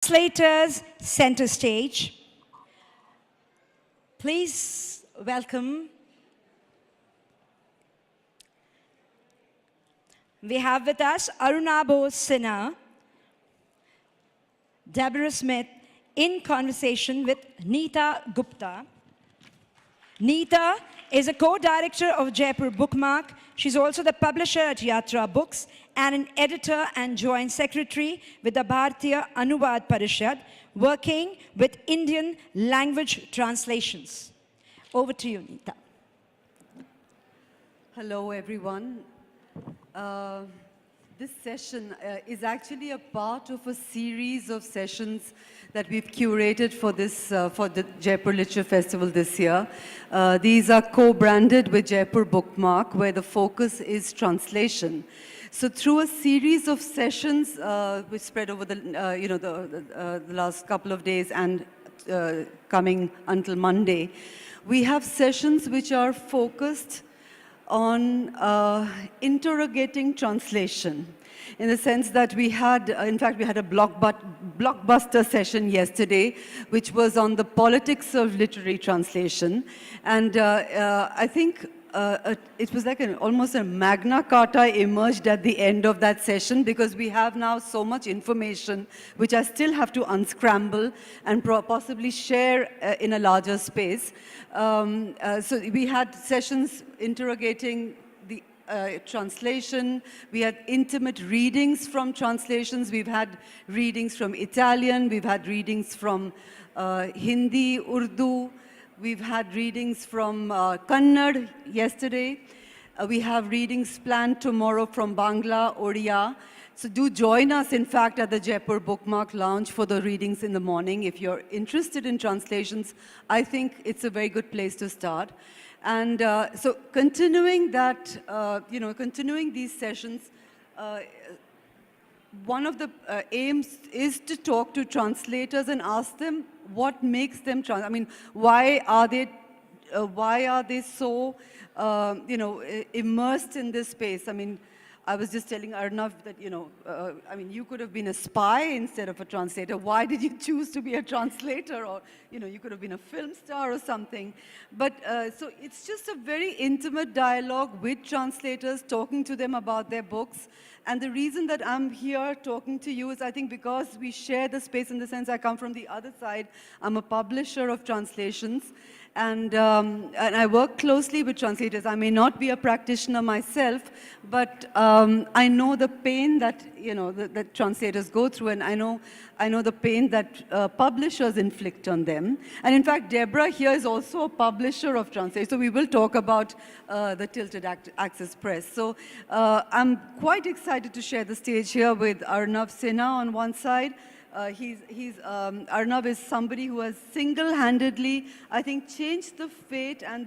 Translators center stage. Please welcome. We have with us Arunava Sinha, Deborah Smith, in conversation with Neeta Gupta. Neeta is a co-director of Jaipur Bookmark. She's also the publisher at Yatra Books and an editor and joint secretary with the Bharatiya Anuvad Parishad, working with Indian language translations. Over to you, Neeta. Hello, everyone. This session is actually a part of a series of sessions that we've curated for this for the Jaipur Literature Festival this year. These are co-branded with Jaipur Bookmark, where the focus is translation. So through a series of sessions which spread over the the last couple of days and coming until Monday, we have sessions which are focused on interrogating translation, in the sense that we had, in fact, we had a blockbuster session yesterday, which was on the politics of literary translation. And I think it was like almost a Magna Carta emerged at the end of that session, because we have now so much information which I still have to unscramble and possibly share in a larger space. So we had sessions interrogating the translation. We had intimate readings from translations. We've had readings from Italian. We've had readings from Hindi, Urdu. We've had readings from Kannada yesterday. We have readings planned tomorrow from Bangla, Odia. So do join us, in fact, at the Jaipur Bookmark Lounge for the readings in the morning. If you're interested in translations, I think it's a very good place to start. And so continuing that, continuing these sessions, one of the aims is to talk to translators and ask them what makes them why are they so immersed in this space? I was just telling Arunava that, you could have been a spy instead of a translator. Why did you choose to be a translator? Or, you could have been a film star or something. But so it's just a very intimate dialogue with translators, talking to them about their books. And the reason that I'm here talking to you is, I think, because we share the space, in the sense I come from the other side. I'm a publisher of translations. And I work closely with translators. I may not be a practitioner myself, but I know the pain that that translators go through, and I know the pain that publishers inflict on them. And in fact, Deborah here is also a publisher of translators. So we will talk about the Tilted Access Press. So I'm quite excited to share the stage here with Arunava Sinha on one side. Arunava is somebody who has single-handedly, I think, changed the fate and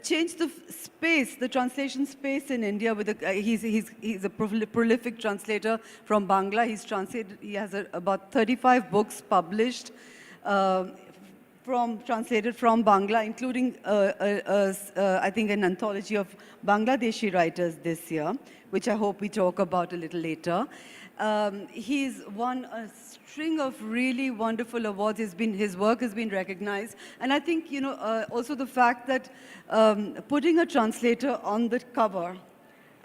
changed the space, the translation space in India. With he's a prolific translator from Bangla. He has about 35 books published, translated from Bangla, including I think an anthology of Bangladeshi writers this year, which I hope we talk about a little later. He's won a string of really wonderful awards. His work has been recognized. And I think, also the fact that putting a translator on the cover,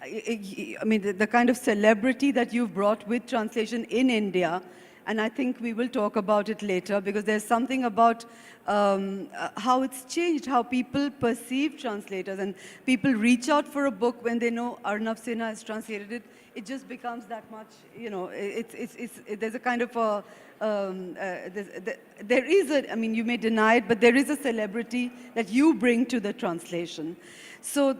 the kind of celebrity that you've brought with translation in India, and I think we will talk about it later, because there's something about how it's changed, how people perceive translators, and people reach out for a book when they know Arunava Sinha has translated it. It just becomes that much, there's a kind of a, there is a, you may deny it, but there is a celebrity that you bring to the translation. So,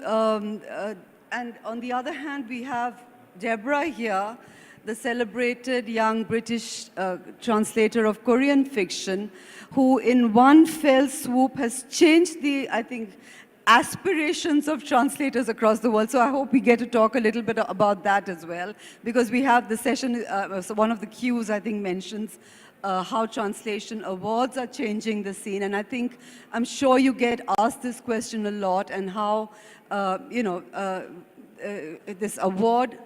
and on the other hand, we have Deborah here, the celebrated young British translator of Korean fiction, who in one fell swoop has changed the, I think, aspirations of translators across the world. So I hope we get to talk a little bit about that as well, because we have the session, so one of the cues, I think, mentions how translation awards are changing the scene. And I think, I'm sure you get asked this question a lot, and how, this award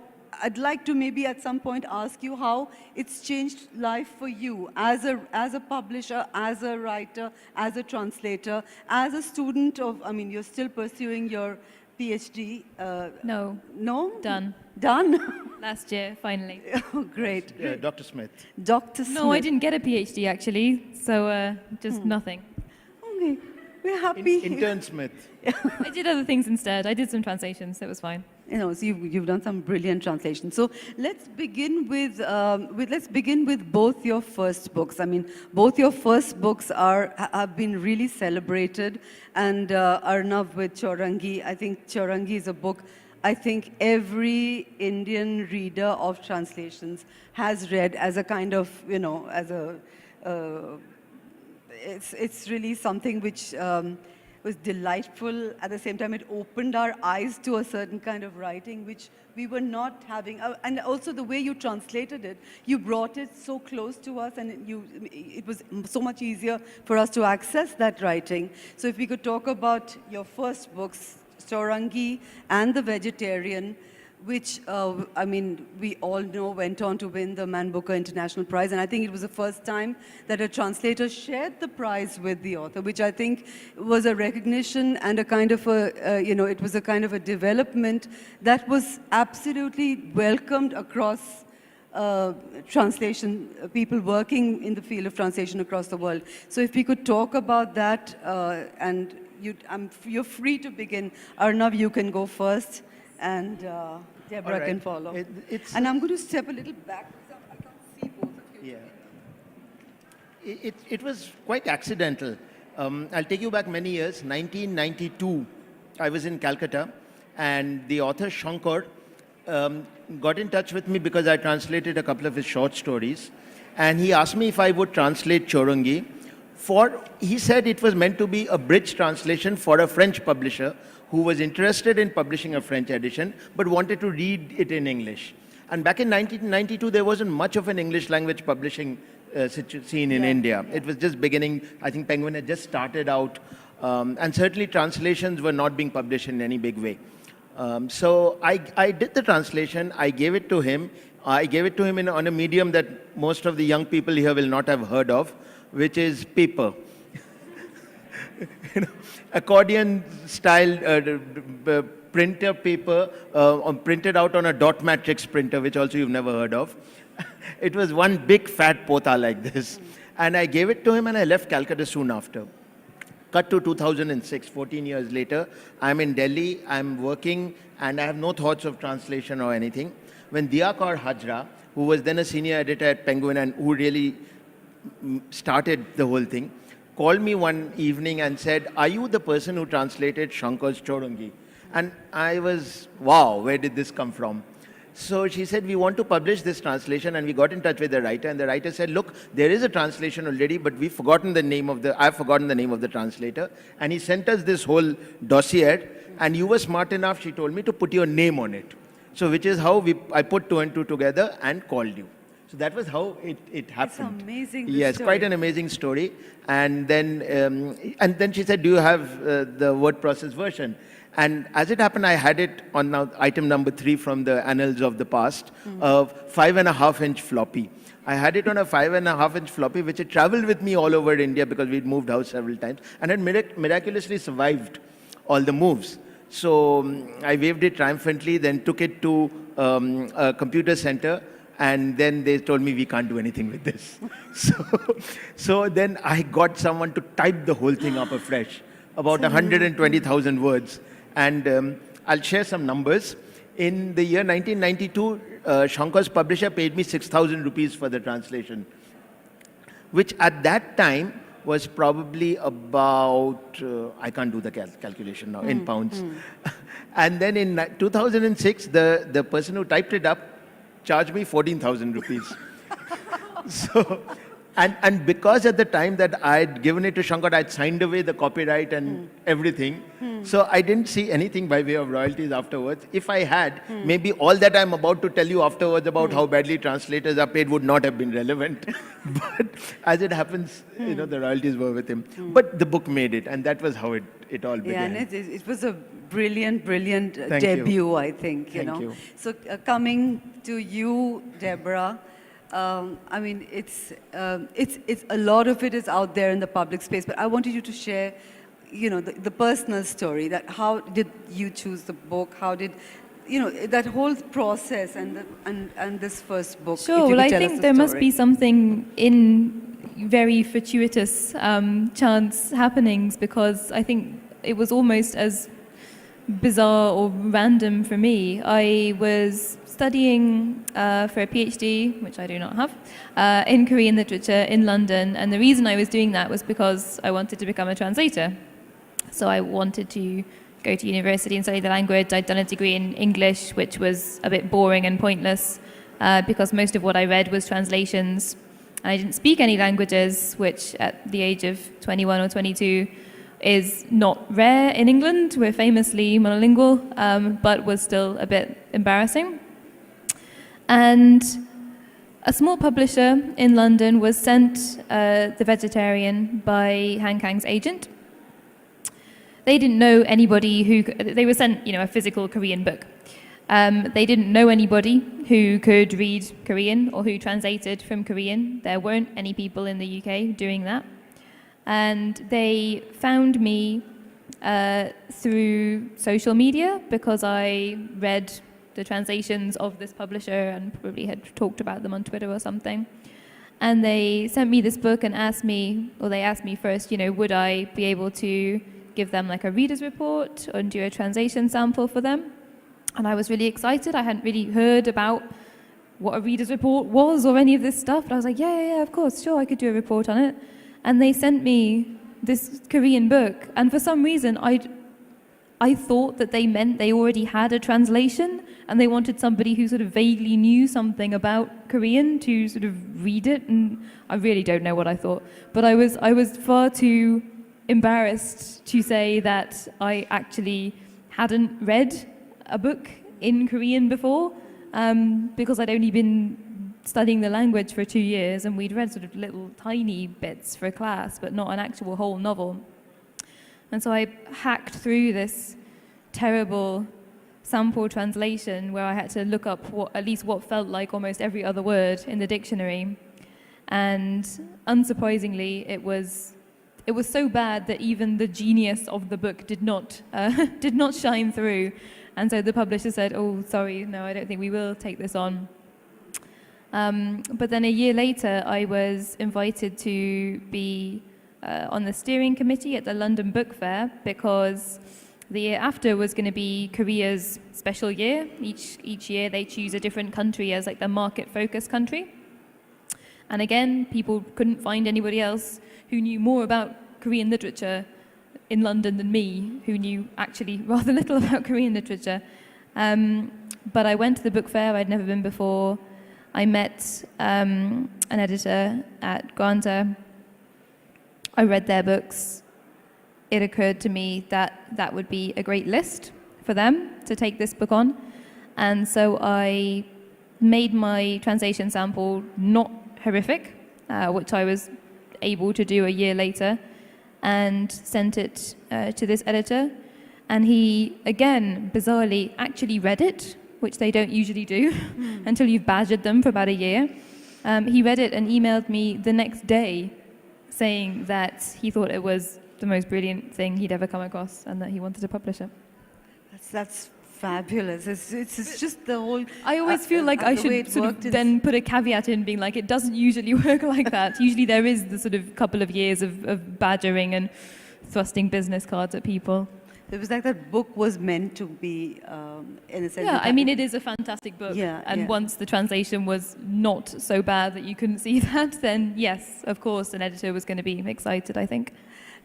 I'd like to maybe at some point ask you how it's changed life for you as a publisher, as a writer, as a translator, as a student of, I mean, you're still pursuing your PhD. No. No? Done. Done? Last year, finally. Oh, great. Dr. Smith. Dr. Smith. No, I didn't get a PhD actually, so just nothing. Okay. We're happy. Intern Smith. I did other things instead. I did some translations, so it was fine. You know, so you've done some brilliant translations. So let's begin with both your first books. I mean, both your first books have been really celebrated. And Arunava with Chaurangi, I think Chaurangi is a book I think every Indian reader of translations has read as a kind of, you know, as a it's really something which was delightful. At the same time, it opened our eyes to a certain kind of writing which we were not having. And also the way you translated it, you brought it so close to us, and it was so much easier for us to access that writing. So if we could talk about your first books, Chaurangi and The Vegetarian, which, I mean, we all know went on to win the Man Booker International Prize. And I think it was the first time that a translator shared the prize with the author, which I think was a recognition and a kind of a, you know, it was a kind of a development that was absolutely welcomed across translation, people working in the field of translation across the world. So if we could talk about that, and you're free to begin. Arunava, you can go first, and Deborah can follow. And I'm going to step a little back because I can't see both of you. Yeah. It was quite accidental. I'll take you back many years. 1992, I was in Calcutta, and the author Shankar got in touch with me because I translated a couple of his short stories, and he asked me if I would translate Chaurangi. He said it was meant to be a bridge translation for a French publisher who was interested in publishing a French edition but wanted to read it in English. And back in 1992, there wasn't much of an English language publishing scene in India. It was just beginning. I think Penguin had just started out, and certainly translations were not being published in any big way. So I did the translation. I gave it to him. I gave it to him on a medium that most of the young people here will not have heard of, which is paper. You know, accordion-style printer paper, printed out on a dot matrix printer, which also you've never heard of. It was one big fat pota like this. And I gave it to him, and I left Calcutta soon after. Cut to 2006, 14 years later. I'm in Delhi, I'm working, and I have no thoughts of translation or anything. When Diya Kaur Hajra, who was then a senior editor at Penguin and who really started the whole thing, called me one evening and said, "Are you the person who translated Shankar's Chaurangi?" And I was, wow, where did this come from? So she said, "We want to publish this translation," and we got in touch with the writer, and the writer said, "Look, there is a translation already, but I've forgotten the name of the translator." And he sent us this whole dossier, and you were smart enough, she told me, to put your name on it. So which is how I put two and two together and called you. So that was how it happened. It's amazing. Yes, story. quite an amazing story. And then she said, "Do you have the word process version?" And as it happened, I had it on now item number 3 from the annals of the past, of 5.5-inch floppy. I had it on a 5.5-inch floppy, which had traveled with me all over India because we'd moved house several times, and had miraculously survived all the moves. So I waved it triumphantly, then took it to a computer center, and then they told me we can't do anything with this. So then I got someone to type the whole thing up afresh, about 120,000 words. And I'll share some numbers. In the year 1992, Shankar's publisher paid me 6,000 rupees for the translation, which at that time was probably about, I can't do the calculation now, in pounds. And then in 2006, the person who typed it up charged me 14,000 rupees. So, and because at the time that I'd given it to Shankar, I'd signed away the copyright and everything. So I didn't see anything by way of royalties afterwards. If I had, maybe all that I'm about to tell you afterwards about how badly translators are paid would not have been relevant. But as it happens, you know, the royalties were with him. But the book made it, and that was how it all began. Yeah, and it was a brilliant, brilliant Thank you. debut, I think, Thank know. you. So coming to you, Deborah, I mean, it's a lot of it is out there in the public space, but I wanted you to share, the personal story, that how did you choose the book? How did, that whole process and this first book. Sure. Well, I think there must be something in very fortuitous chance happenings, because I think it was almost as bizarre or random for me. I was studying for a PhD, which I do not have, in Korean literature in London, and the reason I was doing that was because I wanted to become a translator. So I wanted to go to university and study the language. I'd done a degree in English, which was a bit boring and pointless because most of what I read was translations. And I didn't speak any languages, which at the age of 21 or 22 is not rare in England. We're famously monolingual, but was still a bit embarrassing. And a small publisher in London was sent The Vegetarian by Han Kang's agent. They didn't know anybody they were sent, a physical Korean book. They didn't know anybody who could read Korean or who translated from Korean. There weren't any people in the UK doing that. And they found me through social media because I read the translations of this publisher and probably had talked about them on Twitter or something. And they sent me this book and they asked me first, would I be able to give them like a reader's report and do a translation sample for them. And I was really excited. I hadn't really heard about what a reader's report was or any of this stuff. But I was like, yeah, of course, sure, I could do a report on it. And they sent me this Korean book. And for some reason, I thought that they meant they already had a translation and they wanted somebody who sort of vaguely knew something about Korean to sort of read it. And I really don't know what I thought. But I was far too embarrassed to say that I actually hadn't read a book in Korean before, because I'd only been studying the language for 2 years and we'd read sort of little tiny bits for class, but not an actual whole novel. And so I hacked through this terrible sample translation where I had to look up at least what felt like almost every other word in the dictionary. And unsurprisingly, it was so bad that even the genius of the book did not shine through. And so the publisher said, oh, sorry, no, I don't think we will take this on. But then a year later, I was invited to be on the steering committee at the London Book Fair because the year after was going to be Korea's special year. Each year they choose a different country as like the market-focused country. And again, people couldn't find anybody else who knew more about Korean literature in London than me, who knew actually rather little about Korean literature. But I went to the book fair. I'd never been before. I met an editor at Granta. I read their books. It occurred to me that would be a great list for them to take this book on. And so I made my translation sample not horrific, which I was able to do a year later, and sent it to this editor. And he, again, bizarrely, actually read it, which they don't usually do until you've badgered them for about a year. He read it and emailed me the next day saying that he thought it was the most brilliant thing he'd ever come across and that he wanted to publish it. That's fabulous. It's just the whole... I always feel like I should sort of then put a caveat in being like, it doesn't usually work like that. Usually there is the sort of couple of years of badgering and thrusting business cards at people. It was like that book was meant to be, in a sense... Yeah, I mean, it is a fantastic book. Yeah, and once the translation was not so bad that you couldn't see that, then yes, of course, an editor was going to be excited, I think.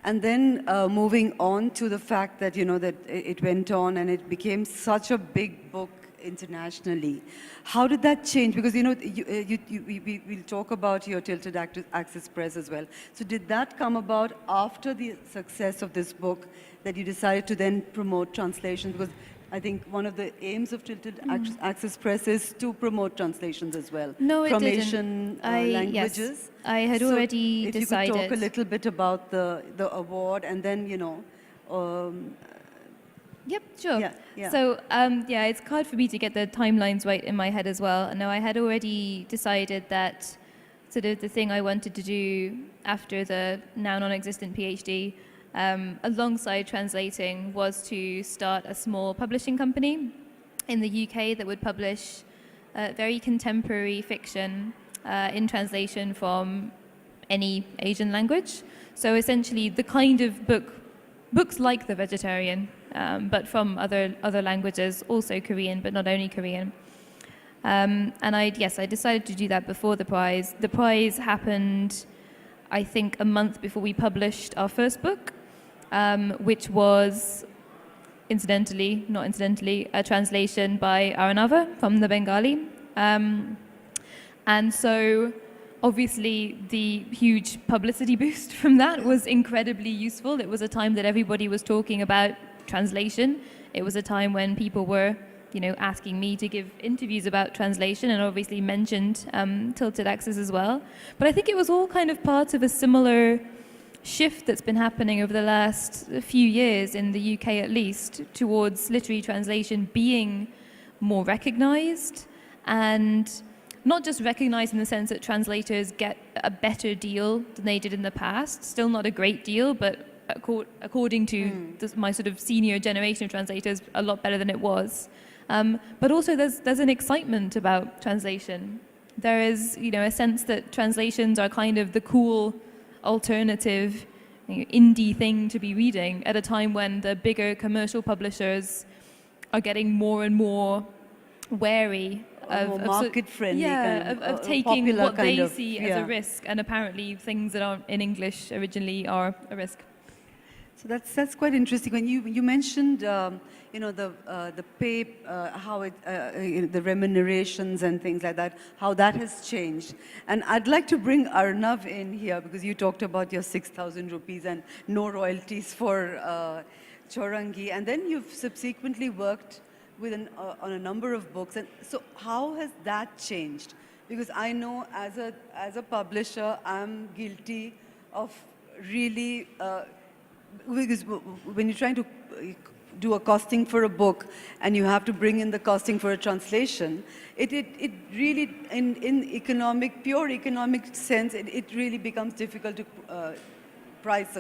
And then moving on to the fact that, that it went on and it became such a big book internationally. How did that change? Because, we'll talk about your Tilted Access Press as well. So did that come about after the success of this book that you decided to then promote translation? Because I think one of the aims of Tilted Access Press is to promote translations as well. No, it from didn't. Asian languages. Yes, I had already decided. If you could talk a little bit about the award and then, Yep, sure. Yeah, yeah. So, yeah, it's hard for me to get the timelines right in my head as well. No, I had already decided that sort of the thing I wanted to do after the now non-existent PhD, alongside translating, was to start a small publishing company in the UK that would publish very contemporary fiction in translation from any Asian language. So essentially the kind of books like The Vegetarian, but from other languages, also Korean, but not only Korean. And I decided to do that before the prize. The prize happened, I think, a month before we published our first book, which was, not incidentally, a translation by Arunava from the Bengali. And so, obviously, the huge publicity boost from that was incredibly useful. It was a time that everybody was talking about translation. It was a time when people were, asking me to give interviews about translation, and obviously mentioned Tilted Axis as well. But I think it was all kind of part of a similar shift that's been happening over the last few years in the UK, at least, towards literary translation being more recognized, and not just recognized in the sense that translators get a better deal than they did in the past. Still not a great deal, but according to my sort of senior generation of translators, a lot better than it was. But also there's an excitement about translation. There is, a sense that translations are kind of the cool alternative, indie thing to be reading at a time when the bigger commercial publishers are getting more and more wary more market-friendly of taking what they see as yeah. a risk, and apparently things that aren't in English originally are a risk. So that's quite interesting. When you mentioned, the pay, how it, the remunerations and things like that, how that has changed. And I'd like to bring Arnav in here, because you talked about your 6,000 rupees and no royalties for Chaurangi, and then you've subsequently worked with on a number of books. And so how has that changed? Because I know as a publisher, I'm guilty of really, because when you're trying to do a costing for a book and you have to bring in the costing for a translation, it really, in pure economic sense, it really becomes difficult to price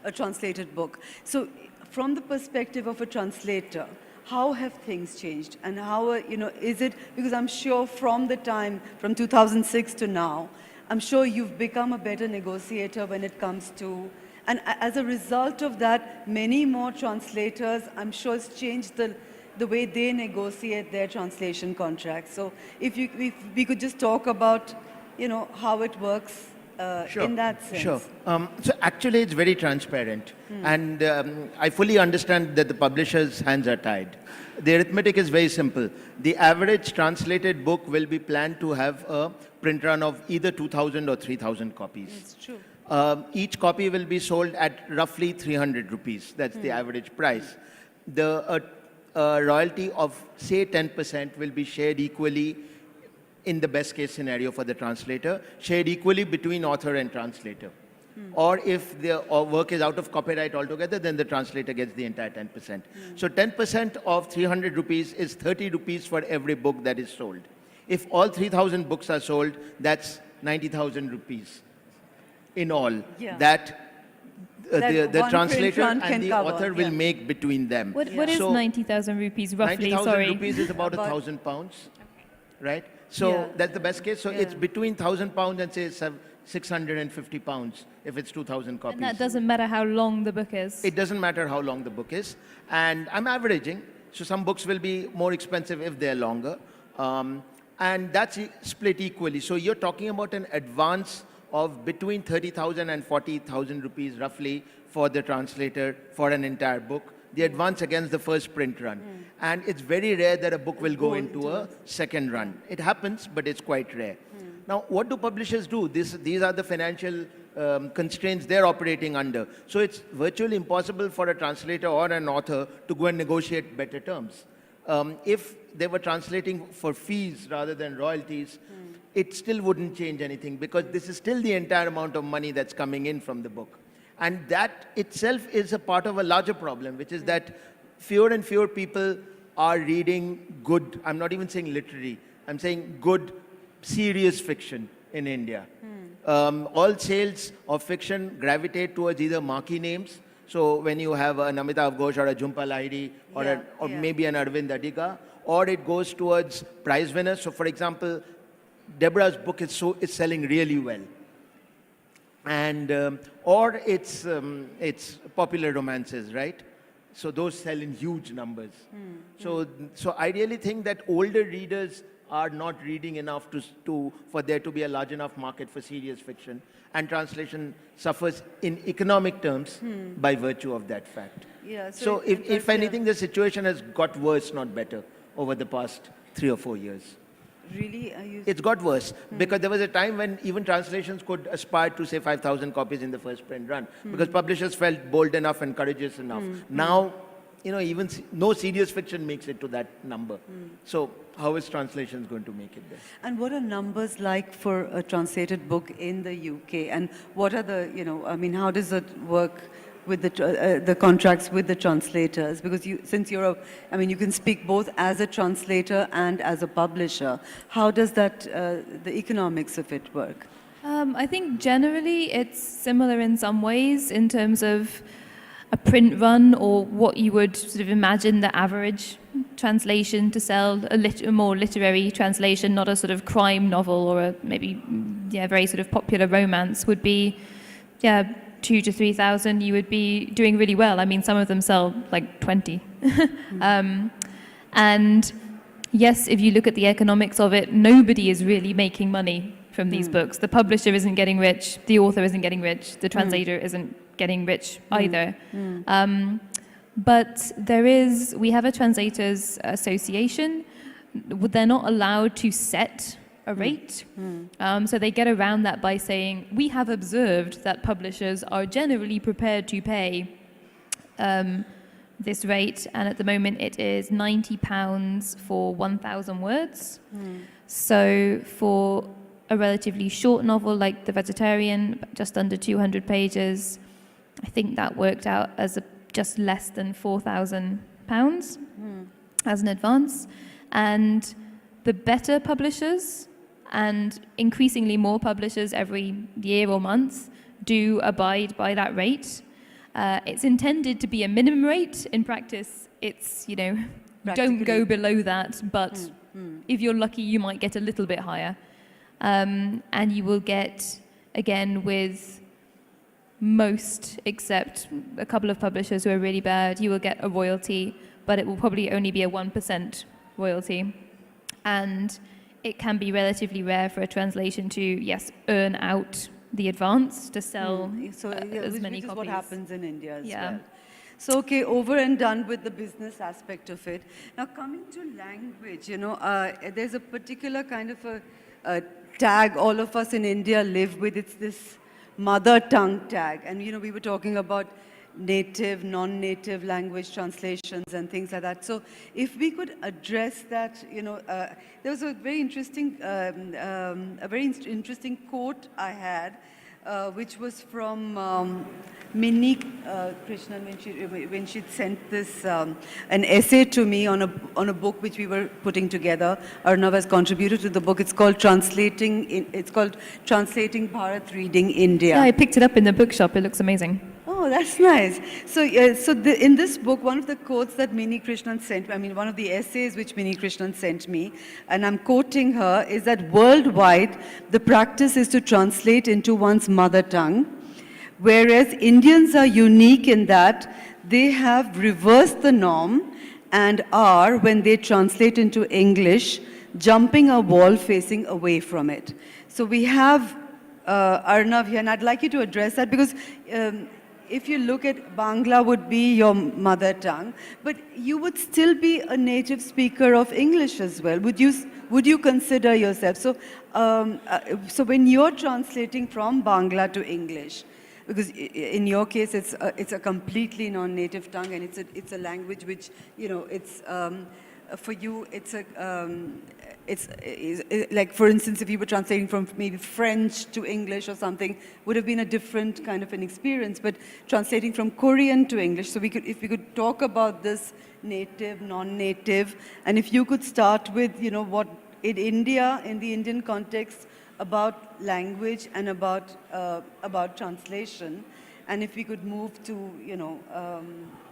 a translated book. So from the perspective of a translator, how have things changed? And how, is it, because I'm sure from 2006 to now, I'm sure you've become a better negotiator when it comes to, and as a result of that, many more translators, I'm sure, it's changed the way they negotiate their translation contracts. So if we could just talk about, how it works Sure. in that sense. Sure. So actually, it's very transparent. And I fully understand that the publisher's hands are tied. The arithmetic is very simple. The average translated book will be planned to have a print run of either 2,000 or 3,000 copies. It's true. Each copy will be sold at roughly 300 rupees. That's the average price. The royalty of, say, 10% will be shared equally in the best case scenario for the translator, shared equally between author and translator. Or if the work is out of copyright altogether, then the translator gets the entire 10%. So 10% of 300 rupees is 30 rupees for every book that is sold. If all 3,000 books are sold, that's 90,000 rupees in all. Yeah. That That the one translator print run and can the cover, author will yeah. make between them. What is So 90,000 rupees roughly? 90,000 Sorry. rupees is about 1,000 pounds, right? So Yeah. that's the best case. So it's Yeah. between 1,000 pounds and say 650 pounds if it's 2,000 copies. And that doesn't matter how long the book is. It doesn't matter how long the book is. And I'm averaging. So some books will be more expensive if they're longer. And that's split equally. So you're talking about an advance of between 30,000 and 40,000 rupees roughly for the translator for an entire book. The advance against the first print run. And it's very rare that a book will go into a second run. It happens, but it's quite rare. Now, what do publishers do? These are the financial constraints they're operating under. So it's virtually impossible for a translator or an author to go and negotiate better terms. If they were translating for fees rather than royalties, it still wouldn't change anything because this is still the entire amount of money that's coming in from the book. And that itself is a part of a larger problem, which is that fewer and fewer people are reading good, I'm not even saying literary, I'm saying good, serious fiction in India. All sales of fiction gravitate towards either marquee names. So when you have an Amitav Ghosh or a Jhumpa Lahiri or maybe an Arvind Adhika, or it goes towards prize winners. So for example, Deborah's book is selling really well. And, or it's popular romances, right? So those sell in huge numbers. So I really think that older readers are not reading enough for there to be a large enough market for serious fiction. And translation suffers in economic terms by virtue of that fact. Yeah, So if anything, the situation has got worse, not better, over the past 3 or 4 years. Really? It's got worse because there was a time when even translations could aspire to say 5,000 copies in the first print run because publishers felt bold enough and courageous enough. Now, even no serious fiction makes it to that number. So how is translations going to make it there? And what are numbers like for a translated book in the UK? And what are the, how does it work with the contracts with the translators? Because since you're you can speak both as a translator and as a publisher. How does that, the economics of it work? I think generally it's similar in some ways in terms of a print run or what you would sort of imagine the average translation to sell, a more literary translation, not a sort of crime novel or a maybe very sort of popular romance would be 2,000 to 3,000. You would be doing really well. I mean, some of them sell like 20. And yes, if you look at the economics of it, nobody is really making money from these books. The publisher isn't getting rich, the author isn't getting rich, the translator isn't getting rich either. But we have a Translators Association. They're not allowed to set a rate. So they get around that by saying, we have observed that publishers are generally prepared to pay this rate, and at the moment it is £90 for 1,000 words. So for a relatively short novel like The Vegetarian, just under 200 pages, I think that worked out as just less than £4,000 as an advance. And the better publishers, and increasingly more publishers every year or month, do abide by that rate. It's intended to be a minimum rate. In practice, it's, don't go below that, but if you're lucky, you might get a little bit higher. And you will get, again, with most, except a couple of publishers who are really bad, you will get a royalty, but it will probably only be a 1% royalty. And it can be relatively rare for a translation to, earn out the advance to sell as many which is copies. what happens in India as well. So, okay, over and done with the business aspect of it. Now, coming to language, there's a particular kind of a tag all of us in India live with. It's this mother tongue tag. And, we were talking about native, non-native language translations and things like that. So if we could address that, there was a very interesting quote I had, which was from Minnie Krishnan when she sent this an essay to me on a book which we were putting together. Arunava has contributed to the book. It's called Translating Bharat Reading India. Yeah, I picked it up in the bookshop. It looks amazing. Oh, that's nice. So, in this book, one of the quotes that Minnie Krishnan sent, one of the essays which Minnie Krishnan sent me, and I'm quoting her, is that worldwide, the practice is to translate into one's mother tongue, whereas Indians are unique in that they have reversed the norm and are, when they translate into English, jumping a wall facing away from it. So we have Arnav here, and I'd like you to address that because if you look at Bangla would be your mother tongue, but you would still be a native speaker of English as well. Would you consider yourself? So, so when you're translating from Bangla to English, because in your case it's a completely non-native tongue and it's a language which it's for you it's like, for instance, if you were translating from maybe French to English or something, would have been a different kind of an experience. But translating from Korean to English, so if we could talk about this native, non-native, and if you could start with, you know, what in India, in the Indian context, about language and about translation, and if we could move to, you know.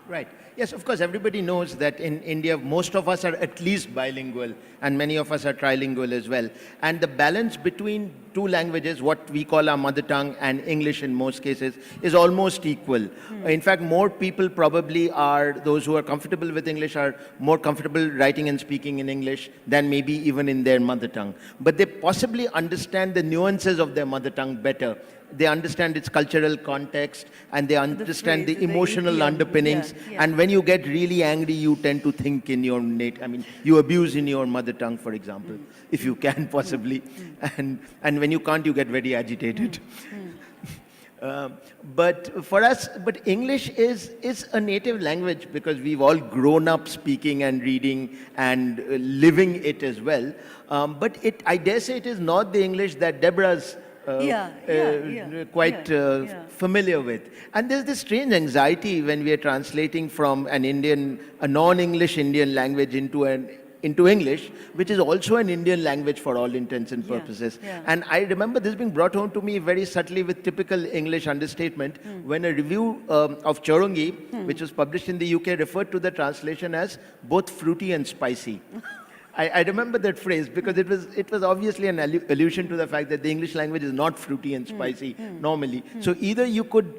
Right. Yes, of course, everybody knows that in India, most of us are at least bilingual, and many of us are trilingual as well. And the balance between two languages, what we call our mother tongue and English in most cases, is almost equal. In fact, more people probably are, those who are comfortable with English are more comfortable writing and speaking in English than maybe even in their mother tongue. But they possibly understand the nuances of their mother tongue better. They understand its cultural context, and they understand the emotional idiom. underpinnings. Yeah. And when you get really angry, you tend to think in your you abuse in your mother tongue, for example, if you can possibly. And when you can't, you get very agitated. But for us, English is a native language because we've all grown up speaking and reading and living it as well. But I dare say it is not the English that Deborah's quite familiar with. And there's this strange anxiety when we are translating from a non-English Indian language into English, which is also an Indian language for all intents and purposes. And I remember this being brought home to me very subtly with typical English understatement when a review of Chaurungi, which was published in the UK, referred to the translation as both fruity and spicy. I remember that phrase because it was obviously an allusion to the fact that the English language is not fruity and spicy normally. So either you could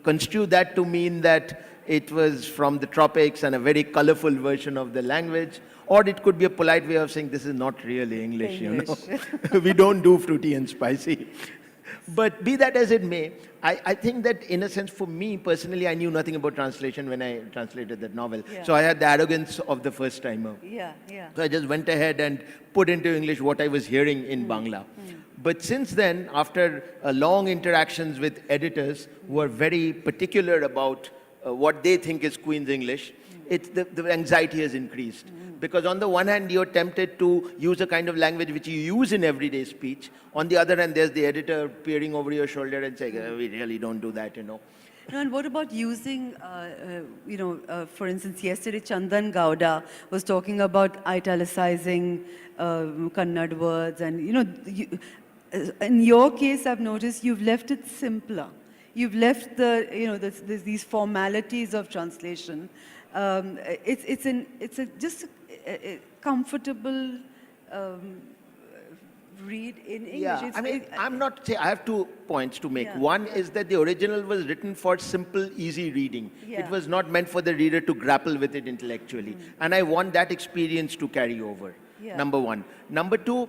construe that to mean that it was from the tropics and a very colorful version of the language, or it could be a polite way of saying this is not really English. You know, we don't do fruity and spicy. But be that as it may, I think that in a sense for me personally, I knew nothing about translation when I translated that novel. So I had the arrogance of the first timer. So I just went ahead and put into English what I was hearing in Bangla. But since then, after long interactions with editors who are very particular about what they think is Queen's English, the anxiety has increased. Because on the one hand, you're tempted to use a kind of language which you use in everyday speech. On the other hand, there's the editor peering over your shoulder and saying, we really don't do that, you know. No, and what about using, for instance, yesterday Chandan Gowda was talking about italicizing Kannada words. And, in your case, I've noticed you've left it simpler. You've left these formalities of translation. It's just a comfortable read in English. Yeah, I have 2 points to make. One is that the original was written for simple, easy reading. It was not meant for the reader to grapple with it intellectually. And I want that experience to carry over. Number one. Number two,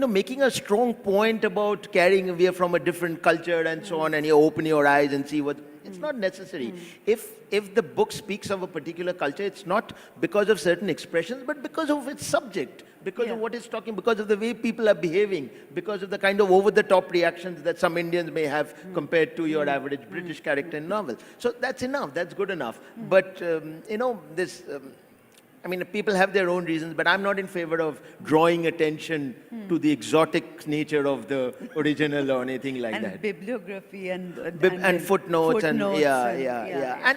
making a strong point about carrying we are from a different culture and so on, and you open your eyes and see what. It's not necessary. If the book speaks of a particular culture, it's not because of certain expressions, but because of its subject, because of what it's talking, because of the way people are behaving, because of the kind of over-the-top reactions that some Indians may have compared to your average British character in novels. So that's enough. That's good enough. But this. People have their own reasons, but I'm not in favor of drawing attention to the exotic nature of the original or anything like that. And bibliography and footnotes and yeah.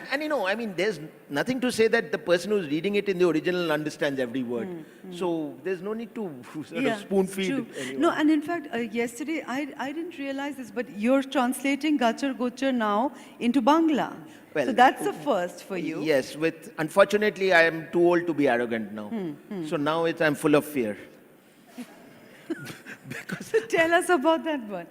there's nothing to say that the person who's reading it in the original understands every word. So there's no need to sort of spoon feed anyone. No, and in fact, yesterday I didn't realize this, but you're translating Gachar Gochar now into Bangla. Well, so that's a first for you. Yes, unfortunately, I am too old to be arrogant now. So now I'm full of fear. Tell us about that one.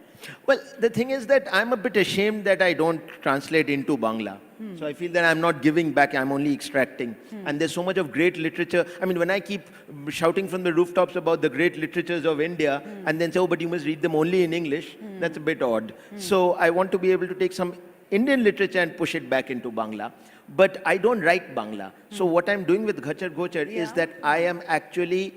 Well, the thing is that I'm a bit ashamed that I don't translate into Bangla. So I feel that I'm not giving back, I'm only extracting. And there's so much of great literature. When I keep shouting from the rooftops about the great literatures of India, and then say, but you must read them only in English, that's a bit odd. So I want to be able to take some Indian literature and push it back into Bangla. But I don't write Bangla. So what I'm doing with Gachar Gochar is that I am actually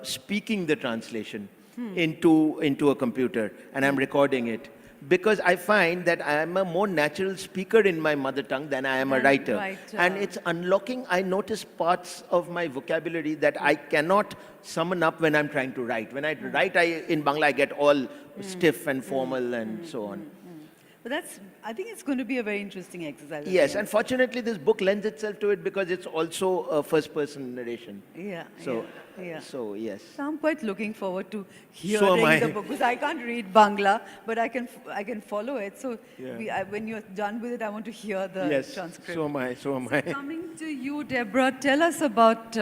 speaking the translation into a computer, and I'm recording it. because I find that I am a more natural speaker in my mother tongue than I am a writer. And it's unlocking. I notice parts of my vocabulary that I cannot summon up when I'm trying to write. When I write in Bangla, I get all stiff and formal and so on. But I think it's going to be a very interesting exercise. Yes, and fortunately this book lends itself to it because it's also a first-person narration. So yes. So I'm quite looking forward to hearing the book, because I can't read Bangla, but I can follow it. So when you're done with it, I want to hear the transcript. So am I. Coming to you, Deborah, tell us about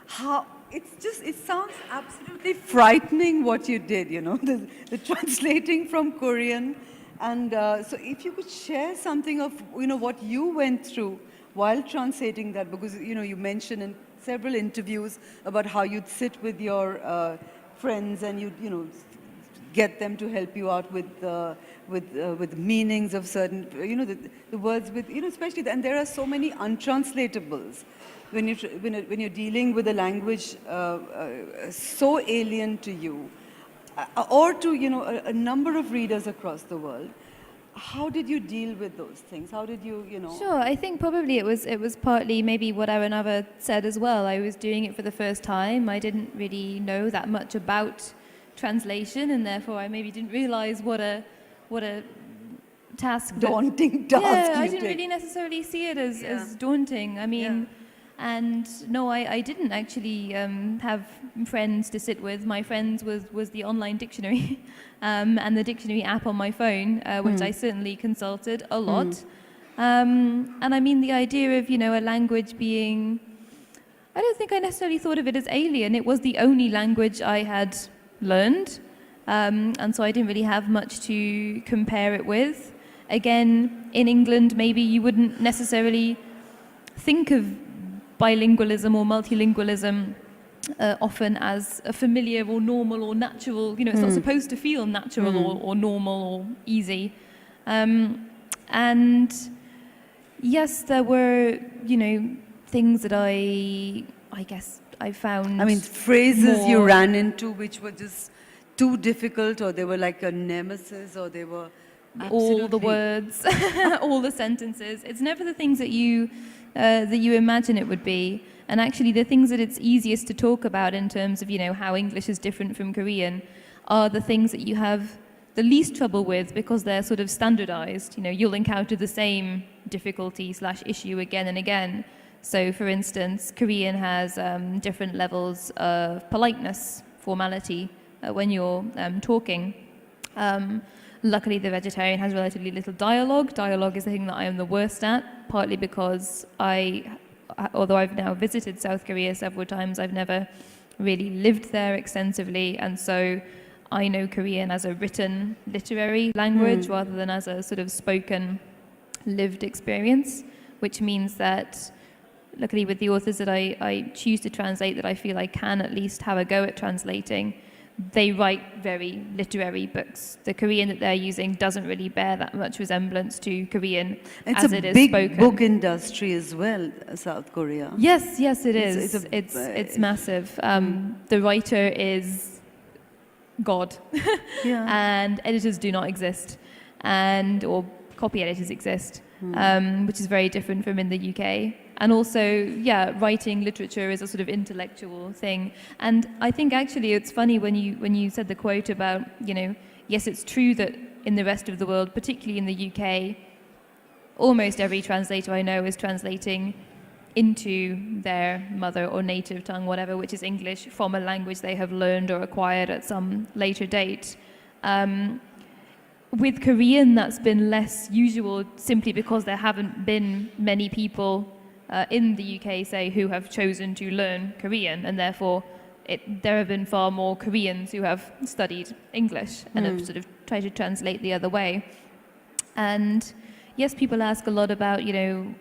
how it sounds absolutely frightening what you did. The translating from Korean. And so if you could share something of, what you went through while translating that, because, you mentioned in several interviews about how you'd sit with your friends and you'd, get them to help you out with meanings of certain, the words with, especially, and there are so many untranslatables when you're dealing with a language so alien to you. Or to a number of readers across the world. How did you deal with those things? How did you Sure, I think probably it was partly maybe what Arunava said as well. I was doing it for the first time. I didn't really know that much about translation, and therefore I maybe didn't realize what a daunting task. Yeah, I didn't really necessarily see it as daunting. I mean. And no, I didn't actually have friends to sit with. My friends was the online dictionary and the dictionary app on my phone, which I certainly consulted a lot. And I mean, the idea of, a language being, I don't think I necessarily thought of it as alien. It was the only language I had learned. And so I didn't really have much to compare it with. Again, in England, maybe you wouldn't necessarily think of bilingualism or multilingualism often as a familiar or normal or natural, it's not supposed to feel natural or normal or easy. And yes, there were, things that I guess I found. I mean, phrases you ran into which were just too difficult, or they were like a nemesis, or they were all the words, all the sentences. It's never the things that you imagine it would be. And actually the things that it's easiest to talk about in terms of, how English is different from Korean are the things that you have the least trouble with because they're sort of standardized. You'll encounter the same difficulty/issue again and again. So for instance, Korean has different levels of politeness, formality when you're talking. Luckily, the vegetarian has relatively little dialogue. Dialogue is the thing that I am the worst at, partly because although I've now visited South Korea several times, I've never really lived there extensively. And so I know Korean as a written literary language rather than as a sort of spoken lived experience, which means that luckily with the authors that I choose to translate that I feel I can at least have a go at translating, they write very literary books. The Korean that they're using doesn't really bear that much resemblance to Korean as it is spoken. It's a big book industry as well, South Korea. Yes, it is. It's massive. The writer is God, and editors do not exist, or copy editors exist, which is very different from in the UK. And also, writing literature is a sort of intellectual thing. And I think actually it's funny when you said the quote about, yes, it's true that in the rest of the world, particularly in the UK, almost every translator I know is translating into their mother or native tongue, whatever, which is English, from a language they have learned or acquired at some later date. With Korean, that's been less usual simply because there haven't been many people in the UK, say, who have chosen to learn Korean, and therefore there have been far more Koreans who have studied English and have sort of tried to translate the other way. And yes, people ask a lot about,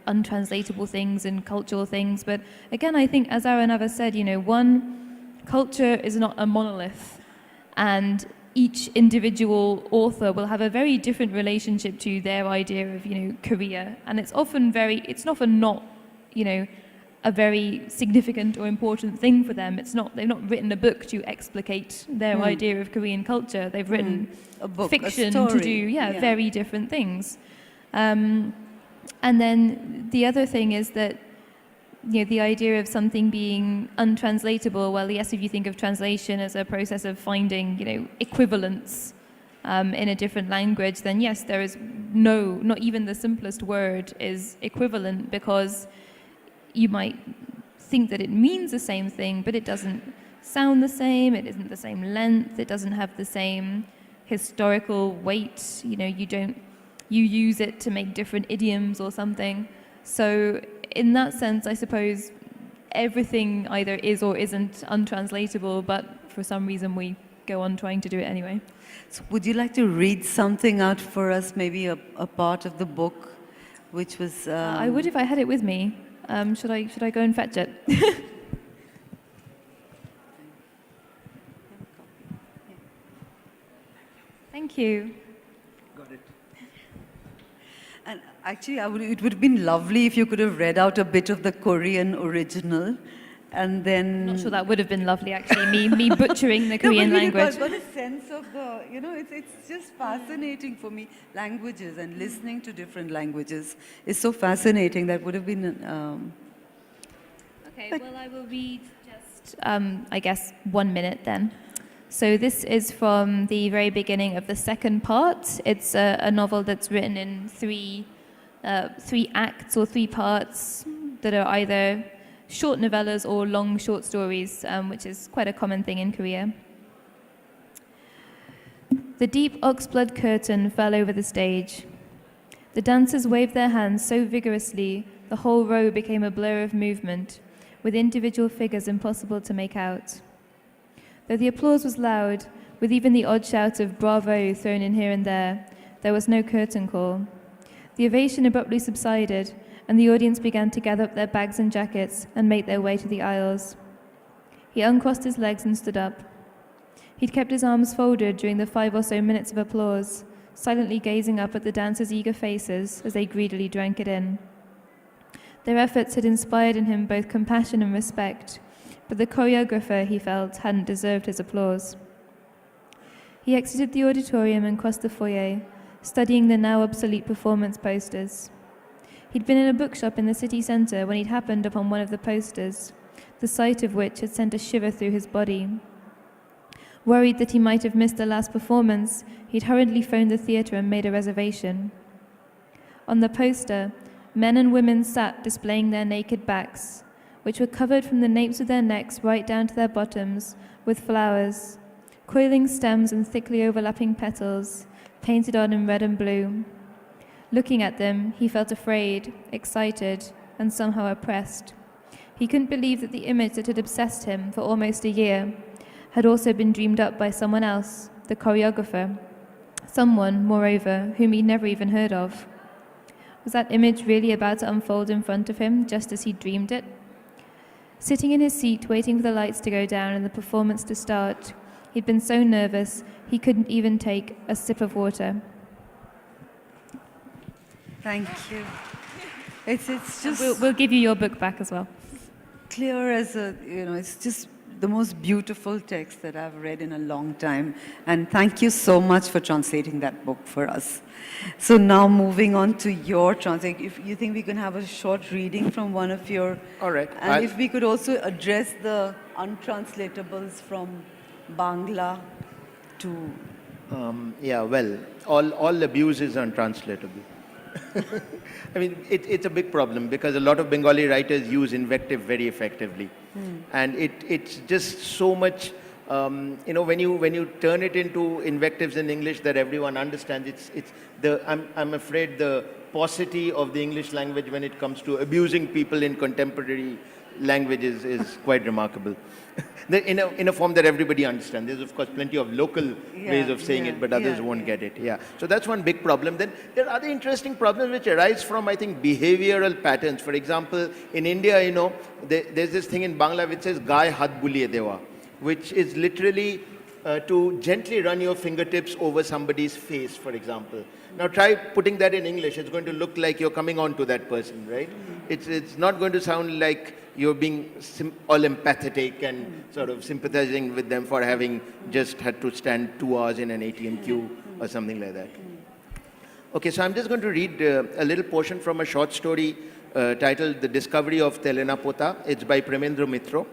untranslatable things and cultural things, but again, I think, as Arunava said, one, culture is not a monolith, and each individual author will have a very different relationship to their idea of, Korea, and it's often not, a very significant or important thing for them. They've not written a book to explicate their idea of Korean culture. They've written A book, a fiction to story. do very different things. And then the other thing is that the idea of something being untranslatable, well, yes, if you think of translation as a process of finding, equivalents in a different language, then yes, there is not even the simplest word is equivalent, because you might think that it means the same thing, but it doesn't sound the same, it isn't the same length, it doesn't have the same historical weight, you use it to make different idioms or something. So in that sense, I suppose everything either is or isn't untranslatable, but for some reason we go on trying to do it anyway. So would you like to read something out for us, maybe a part of the book, which was... I would if I had it with me. Should I go and fetch it? Thank you. Got it. And actually, it would have been lovely if you could have read out a bit of the Korean original, and then... Not sure that would have been lovely, actually, me butchering the Korean no, but language. I've got a sense of the, it's just fascinating for me. Languages and listening to different languages is so fascinating. That would have been... Okay, well, I will read just, I guess, 1 minute then. So this is from the very beginning of the second part. It's a novel that's written in three acts or 3 parts that are either short novellas or long short stories, which is quite a common thing in Korea. The deep oxblood curtain fell over the stage. The dancers waved their hands so vigorously the whole row became a blur of movement, with individual figures impossible to make out. Though the applause was loud, with even the odd shout of bravo thrown in here and there was no curtain call. The ovation abruptly subsided, and the audience began to gather up their bags and jackets and make their way to the aisles. He uncrossed his legs and stood up. He'd kept his arms folded during the 5 or so minutes of applause, silently gazing up at the dancers' eager faces as they greedily drank it in. Their efforts had inspired in him both compassion and respect, but the choreographer, he felt, hadn't deserved his applause. He exited the auditorium and crossed the foyer, studying the now obsolete performance posters. He'd been in a bookshop in the city centre when he'd happened upon one of the posters, the sight of which had sent a shiver through his body. Worried that he might have missed the last performance, he'd hurriedly phoned the theatre and made a reservation. On the poster, men and women sat displaying their naked backs, which were covered from the napes of their necks right down to their bottoms with flowers, coiling stems and thickly overlapping petals, painted on in red and blue. Looking at them, he felt afraid, excited, and somehow oppressed. He couldn't believe that the image that had obsessed him for almost a year had also been dreamed up by someone else, the choreographer, someone, moreover, whom he'd never even heard of. Was that image really about to unfold in front of him, just as he'd dreamed it? Sitting in his seat, waiting for the lights to go down and the performance to start, he'd been so nervous he couldn't even take a sip of water. Thank you. It's just We'll give you your book back as well. clear as it's just the most beautiful text that I've read in a long time. And thank you so much for translating that book for us. So now moving on to your translation, if you think we can have a short reading from one of your... All right. And if we could also address the untranslatables from Bangla to... all abuse is untranslatable. I mean, it's a big problem because a lot of Bengali writers use invective very effectively. And it's just so much, when you turn it into invectives in English that everyone understands, I'm afraid the paucity of the English language when it comes to abusing people in contemporary languages is quite remarkable. in a form that everybody understands. There's, of course, plenty of local ways of saying it, but others won't get it. Yeah. So that's one big problem. Then there are other interesting problems which arise from, I think, behavioral patterns. For example, in India, there's this thing in Bangla which says, Gai hat buliye dewa, which is literally to gently run your fingertips over somebody's face, for example. Now try putting that in English. It's going to look like you're coming on to that person, right? It's not going to sound like you're being all empathetic and sort of sympathizing with them for having just had to stand 2 hours in an ATM queue or something like that. Okay, so I'm just going to read a little portion from a short story titled The Discovery of Telenapota. It's by Premendra Mitro.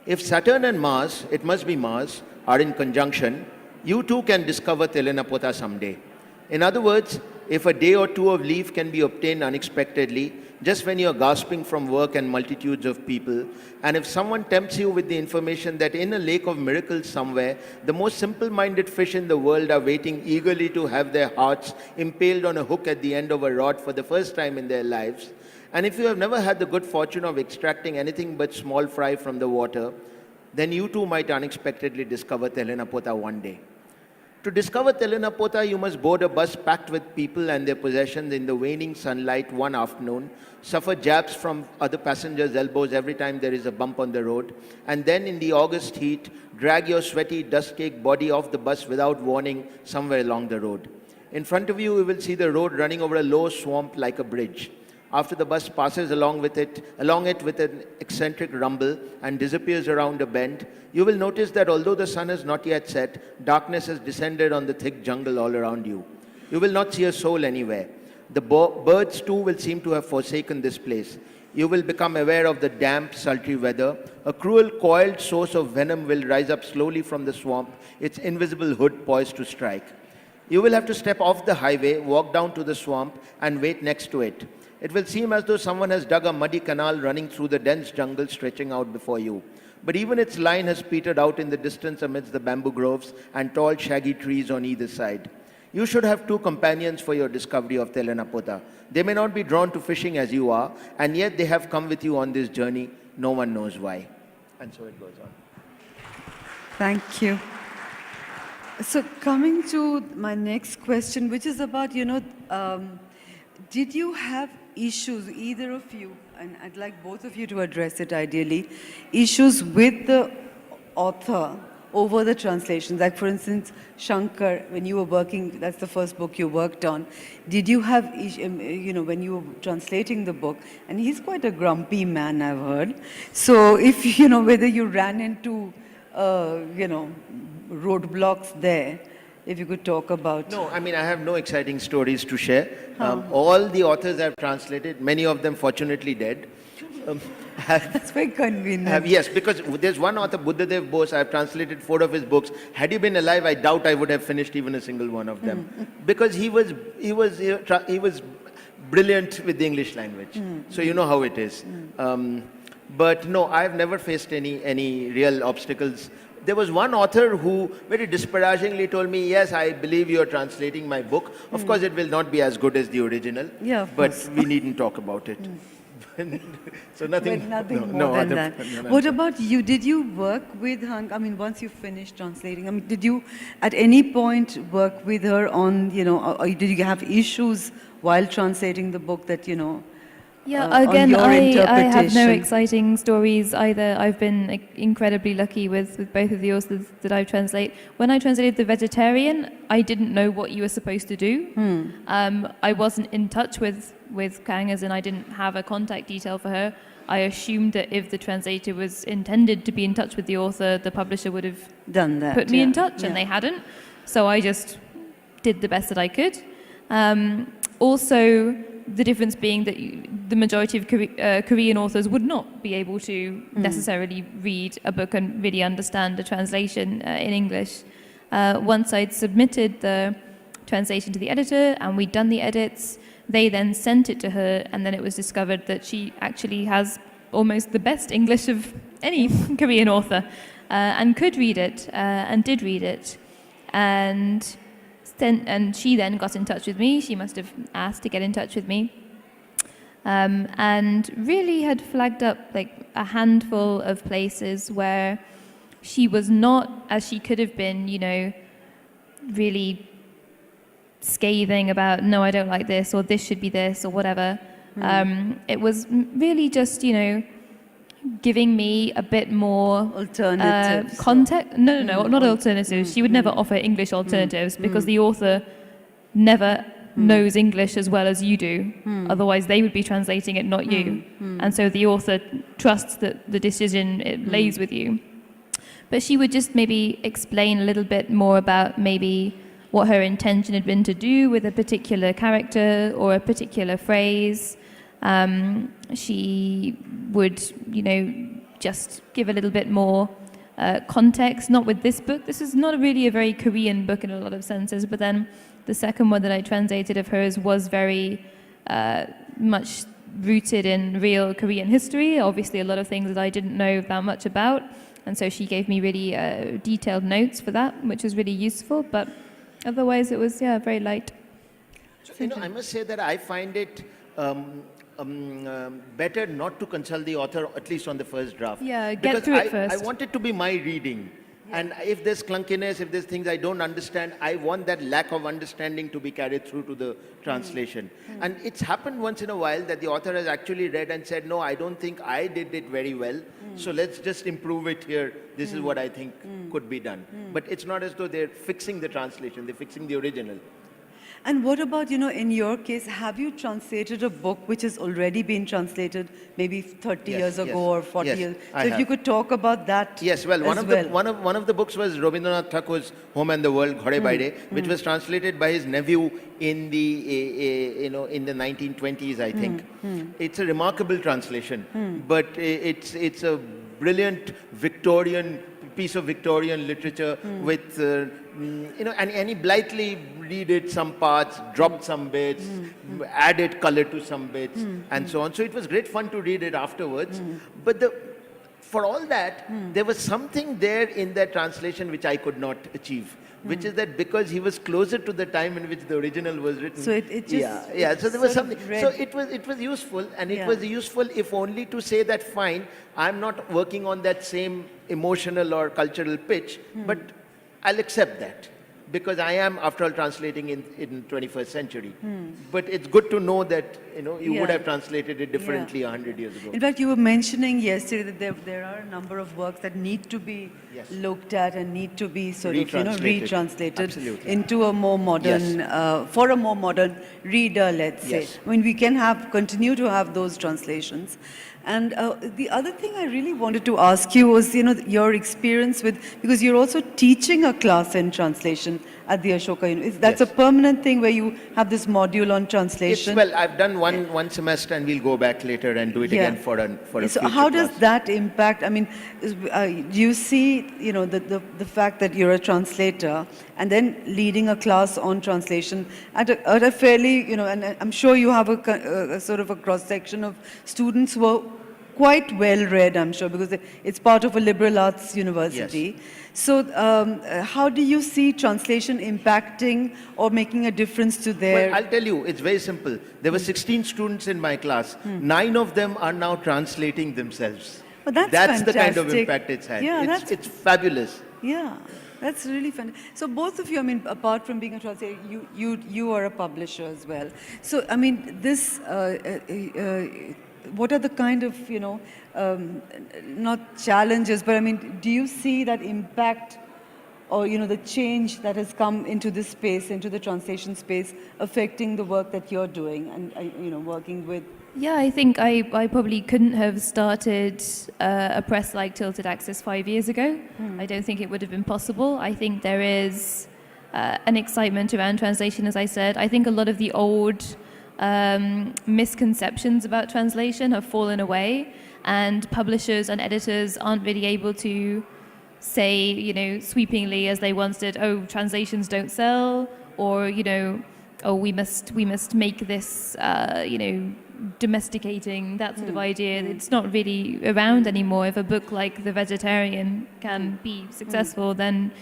If Saturn and Mars, it must be Mars, are in conjunction, you too can discover Telenapota someday. In other words, if a day or two of leave can be obtained unexpectedly, just when you're gasping from work and multitudes of people, and if someone tempts you with the information that in a lake of miracles somewhere, the most simple-minded fish in the world are waiting eagerly to have their hearts impaled on a hook at the end of a rod for the first time in their lives, and if you have never had the good fortune of extracting anything but small fry from the water, then you too might unexpectedly discover Telenapota one day. To discover Telenapota, you must board a bus packed with people and their possessions in the waning sunlight one afternoon, suffer jabs from other passengers' elbows every time there is a bump on the road, and then in the August heat, drag your sweaty, dust-caked body off the bus without warning somewhere along the road. In front of you, you will see the road running over a low swamp like a bridge. After the bus passes along it with an eccentric rumble and disappears around a bend, you will notice that although the sun has not yet set, darkness has descended on the thick jungle all around you. You will not see a soul anywhere. The birds too will seem to have forsaken this place. You will become aware of the damp, sultry weather. A cruel, coiled source of venom will rise up slowly from the swamp, its invisible hood poised to strike. You will have to step off the highway, walk down to the swamp, and wait next to it. It will seem as though someone has dug a muddy canal running through the dense jungle stretching out before you. But even its line has petered out in the distance amidst the bamboo groves and tall, shaggy trees on either side. You should have two companions for your discovery of Telenapota. They may not be drawn to fishing as you are, and yet they have come with you on this journey. No one knows why. And so it goes on. Thank you. So coming to my next question, which is about, did you have issues, either of you, and I'd like both of you to address it ideally, issues with the author over the translations? Like, for instance, Shankar, when you were working, that's the first book you worked on, did you have, when you were translating the book, and he's quite a grumpy man, I've heard. So if, whether you ran into, roadblocks there, if you could talk about. No, I mean, I have no exciting stories to share. All the authors I've translated, many of them fortunately dead. That's very convenient. Yes, because there's one author, Buddhadev Bose, I've translated 4 of his books. Had he been alive, I doubt I would have finished even a single one of them. Because he was brilliant with the English language. So you know how it is. But no, I've never faced any real obstacles. There was one author who very disparagingly told me, yes, I believe you're translating my book. Of course, it will not be as good as the original. Yeah, of but course. we needn't talk about it. So nothing, But nothing more than that. What about you? Did you work with Hank? I mean, once you finished translating, I mean, did you at any point work with her on, or did you have issues while translating the book that, Yeah, on again, your I have no interpretation? exciting stories either. I've been incredibly lucky with both of the authors that I translate. When I translated The Vegetarian, I didn't know what you were supposed to do. I wasn't in touch with Kang, as in I didn't have a contact detail for her. I assumed that if the translator was intended to be in touch with the author, the publisher would have Done that. put me yeah, in touch, yeah. and they hadn't. So I just did the best that I could. Also, the difference being that the majority of Korean authors would not be able to necessarily read a book and really understand a translation in English. Once I'd submitted the translation to the editor and we'd done the edits, they then sent it to her, and then it was discovered that she actually has almost the best English of any Korean author, and could read it, and did read it. And she then got in touch with me. She must have asked to get in touch with me, and really had flagged up like a handful of places where she was not, as she could have been, really scathing about, no, I don't like this, or this should be this, or whatever. It was really just, giving me a bit more Alternatives. context. No, not alternatives. She would never offer English alternatives because the author never knows English as well as you do. Otherwise, they would be translating it, not you. And so the author trusts that the decision it lays with you. But she would just maybe explain a little bit more about maybe what her intention had been to do with a particular character or a particular phrase. She would, just give a little bit more context, not with this book. This is not really a very Korean book in a lot of senses, but then the second one that I translated of hers was very much rooted in real Korean history, obviously a lot of things that I didn't know that much about, and so she gave me really detailed notes for that, which was really useful, but otherwise it was, very light. So, I must say that I find it better not to consult the author, at least on the first draft. Yeah, get because through it first. I want it to be my reading. And if there's clunkiness, if there's things I don't understand, I want that lack of understanding to be carried through to the translation. And it's happened once in a while that the author has actually read and said, no, I don't think I did it very well. So let's just improve it here. This is what I think could be done. But it's not as though they're fixing the translation, they're fixing the original. And what about, in your case, have you translated a book which has already been translated maybe 30 years ago or 40 years? So if you could talk about that. Yes, well, one of the books was Rabindranath Thakur's Home and the World, Ghore Baire, which was translated by his nephew in the in the 1920s, I think. It's a remarkable translation, but it's a brilliant Victorian piece of Victorian literature with, and he blithely redid some parts, dropped some bits, added color to some bits, and so on. So it was great fun to read it afterwards. But for all that, there was something there in that translation which I could not achieve. Which is that because he was closer to the time in which the original was written. So it just So there was something. So it was useful, and it was useful if only to say that fine, I'm not working on that same emotional or cultural pitch, but I'll accept that because I am, after all, translating in 21st century. But it's good to know that you would have translated it differently 100 years ago. In fact, you were mentioning yesterday that there are a number of works that need to be looked at and need to be sort of retranslated into a more modern, for a more modern reader, let's say. I mean, we can continue to have those translations. And the other thing I really wanted to ask you was, your experience with, because you're also teaching a class in translation at the Ashoka University. That's a permanent thing where you have this module on translation. Well, I've done one semester, and we'll go back later and do it again for a So future how does class. that impact? I mean, do you see, the fact that you're a translator and then leading a class on translation at a fairly, and I'm sure you have a sort of a cross section of students who are quite well read, I'm sure, because it's part of a liberal arts university. So how do you see translation impacting or making a difference to their... Well, I'll tell you, it's very simple. There were 16 students in my class. 9 of them are now translating themselves. Well, that's the kind of fantastic. impact it's had. Yeah, it's fabulous. Yeah, that's really fun. So both of you, I mean, apart from being a translator, you are a publisher as well. So, I mean, this... what are the kind of, not challenges, but I mean, do you see that impact or, the change that has come into this space, into the translation space, affecting the work that you're doing and, working with? Yeah, I think I probably couldn't have started a press like Tilted Access 5 years ago. I don't think it would have been possible. I think there is an excitement around translation, as I said. I think a lot of the old misconceptions about translation have fallen away, and publishers and editors aren't really able to say, sweepingly as they once did, oh, translations don't sell, or, oh, we must make this, domesticating, that sort of idea. It's not really around anymore. If a book like The Vegetarian can be successful, then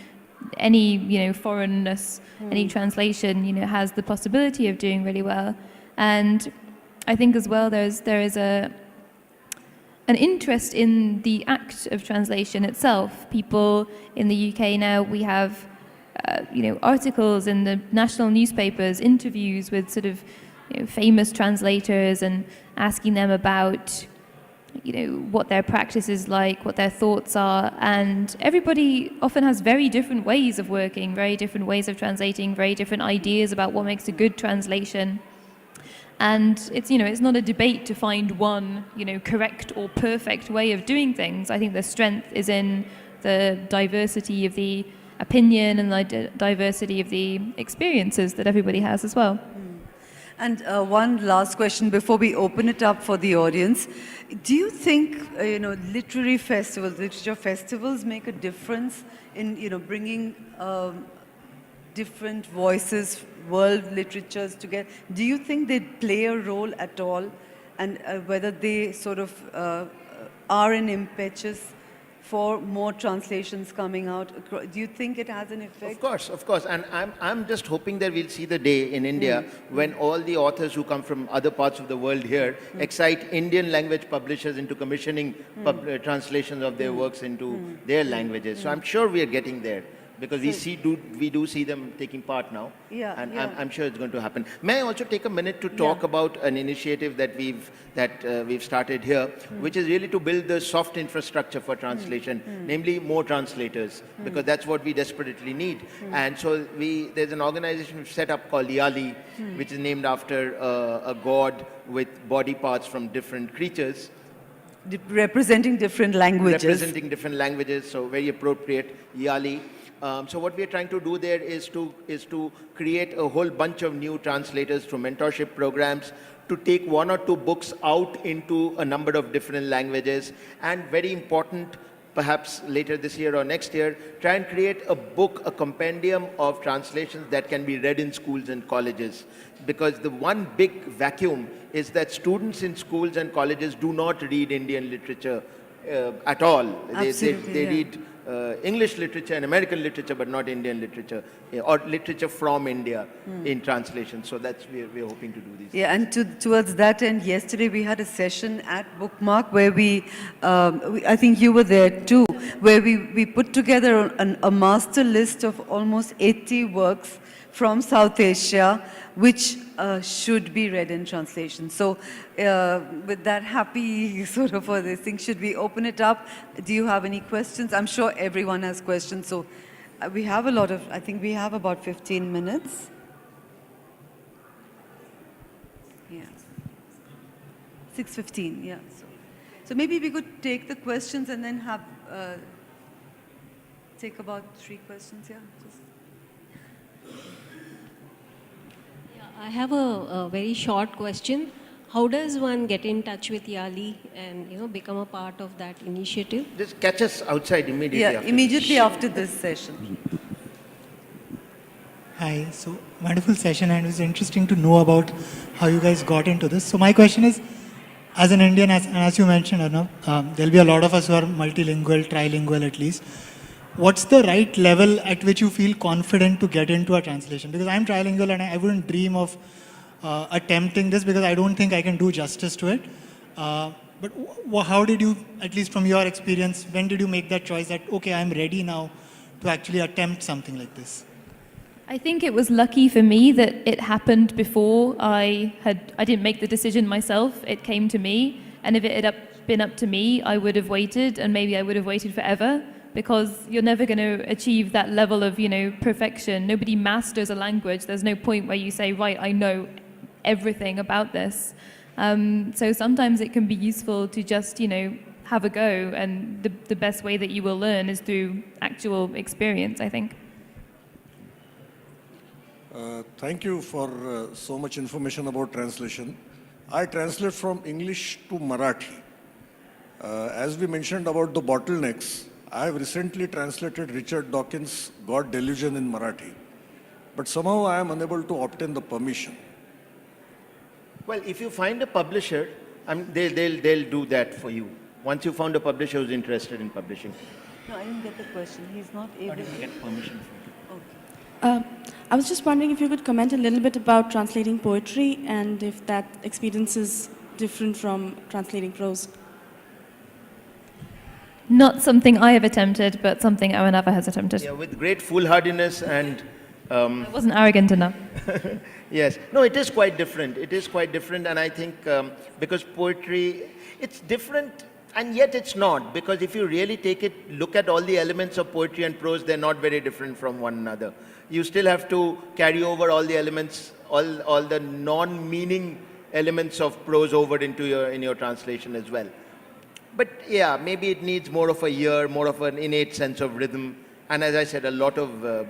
any, foreignness, any translation, has the possibility of doing really well. And I think as well there is an interest in the act of translation itself. People in the UK now, we have articles in the national newspapers, interviews with sort of famous translators, and asking them about what their practice is like, what their thoughts are, and everybody often has very different ways of working, very different ways of translating, very different ideas about what makes a good translation. And it's not a debate to find one, correct or perfect way of doing things. I think the strength is in the diversity of the opinion and the diversity of the experiences that everybody has as well. And one last question before we open it up for the audience. Do you think, literature festivals make a difference in, bringing different voices, world literatures together? Do you think they play a role at all? And whether they sort of are an impetus for more translations coming out? Do you think it has an effect? Of course. And I'm just hoping that we'll see the day in India when all the authors who come from other parts of the world here excite Indian language publishers into commissioning translations of their works into their languages. So I'm sure we are getting there, because we do see them taking part now, I'm sure it's going to happen. May I also take a minute to talk about an initiative that we've started here, which is really to build the soft infrastructure for translation, namely more translators, because that's what we desperately need. And so there's an organization we've set up called Yali, which is named after a god with body parts from different creatures. Representing different languages. So very appropriate, Yali. So what we are trying to do there is to create a whole bunch of new translators through mentorship programs, to take one or two books out into a number of different languages, and very important, perhaps later this year or next year, try and create a compendium of translations that can be read in schools and colleges. Because the one big vacuum is that students in schools and colleges do not read Indian literature at all. They read English literature and American literature, but not Indian literature, or literature from India in translation. So that's we're hoping to do these. Yeah, and towards that end, yesterday we had a session at Bookmark where I think you were there too, where we put together a master list of almost 80 works from South Asia, which should be read in translation. So with that happy sort of this thing, should we open it up? Do you have any questions? I'm sure everyone has questions. So we have I think we have about 15 minutes. Yeah. 6:15, yeah. So maybe we could take the questions and then have, take about 3 questions, yeah. I have a very short question. How does one get in touch with Yali and become a part of that initiative? Just catch us outside immediately. Yeah, immediately after this session. Hi, so wonderful session, and it was interesting to know about how you guys got into this. So my question is, as an Indian, as you mentioned, Arunava, there'll be a lot of us who are multilingual, trilingual at least. What's the right level at which you feel confident to get into a translation? Because I'm trilingual and I wouldn't dream of attempting this, because I don't think I can do justice to it. But how did you, at least from your experience, when did you make that choice that, okay, I'm ready now to actually attempt something like this? I think it was lucky for me that it happened before I didn't make the decision myself. It came to me, and if it had been up to me, I would have waited, and maybe I would have waited forever. Because you're never going to achieve that level of, perfection. Nobody masters a language. There's no point where you say, right, I know everything about this. So sometimes it can be useful to just, have a go. And the best way that you will learn is through actual experience, I think. Thank you for so much information about translation. I translate from English to Marathi. As we mentioned about the bottlenecks, I have recently translated Richard Dawkins' God Delusion in Marathi, but somehow I am unable to obtain the permission. Well, if you find a publisher, they'll do that for you. Once you found a publisher who's interested in publishing. No, I didn't get the question. He's not able to get permission from you. Okay. I was just wondering if you could comment a little bit about translating poetry and if that experience is different from translating prose. Not something I have attempted, but something Arunava has attempted. Yeah, with great foolhardiness and... I wasn't arrogant enough. Yes. No, it is quite different. It is quite different, and I think because poetry, it's different And yet it's not, because if you really look at all the elements of poetry and prose, they're not very different from one another. You still have to carry over all the elements, all the non-meaning elements of prose over in your translation as well. But yeah, maybe it needs more of a ear, more of an innate sense of rhythm, and as I said, a lot of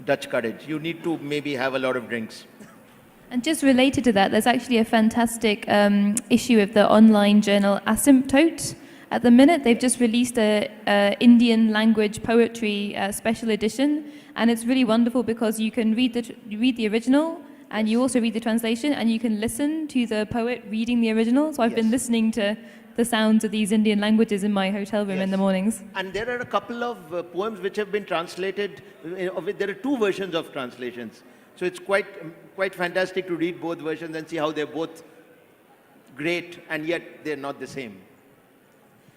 Dutch courage. You need to maybe have a lot of drinks. And just related to that, there's actually a fantastic issue of the online journal Asymptote. At the minute, they've just released a Indian language poetry special edition, and it's really wonderful because you can read the original, and you also read the translation, and you can listen to the poet reading the original. So I've been listening to the sounds of these Indian languages in my hotel room in the mornings. And there are a couple of poems which have been translated. There are two versions of translations. So it's quite fantastic to read both versions and see how they're both great, and yet they're not the same.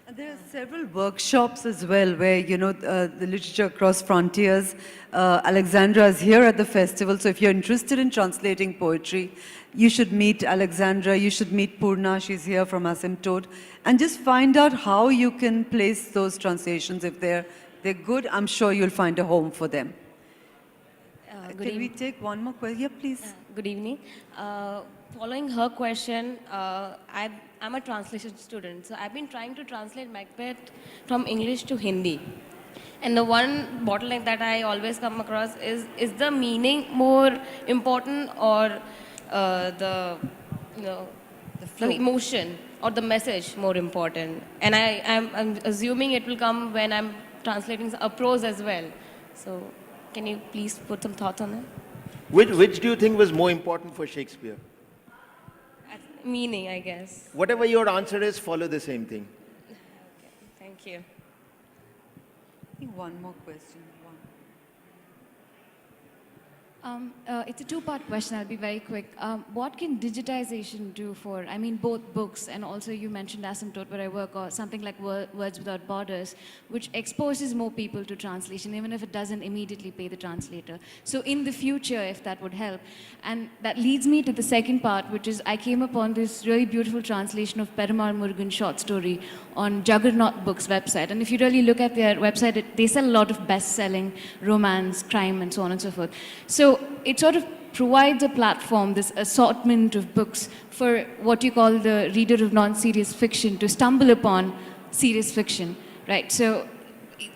And there are several workshops as well where, the literature across frontiers. Alexandra is here at the festival, so if you're interested in translating poetry, you should meet Alexandra, you should meet Purna, she's here from Asymptote, and just find out how you can place those translations. If they're good, I'm sure you'll find a home for them. Can we take one more question? Yeah, please. Good evening. Following her question, I'm a translation student, so I've been trying to translate Macbeth from English to Hindi. And the one bottleneck that I always come across is the meaning more important, or the emotion or the message more important? And I'm assuming it will come when I'm translating a prose as well. So can you please put some thoughts on that? Which do you think was more important for Shakespeare? Meaning, I guess. Whatever your answer is, follow the same thing. Okay, thank you. I think one more question. It's a two-part question. I'll be very quick. What can digitization do for, both books and also you mentioned Asymptote where I work, or something like Words Without Borders, which exposes more people to translation, even if it doesn't immediately pay the translator. So in the future, if that would help. And that leads me to the second part, which is I came upon this really beautiful translation of Perumal Murugan's short story on Juggernaut Books website. And if you really look at their website, they sell a lot of best-selling romance, crime, and so on and so forth. So it sort of provides a platform, this assortment of books for what you call the reader of non-serious fiction to stumble upon serious fiction, right? So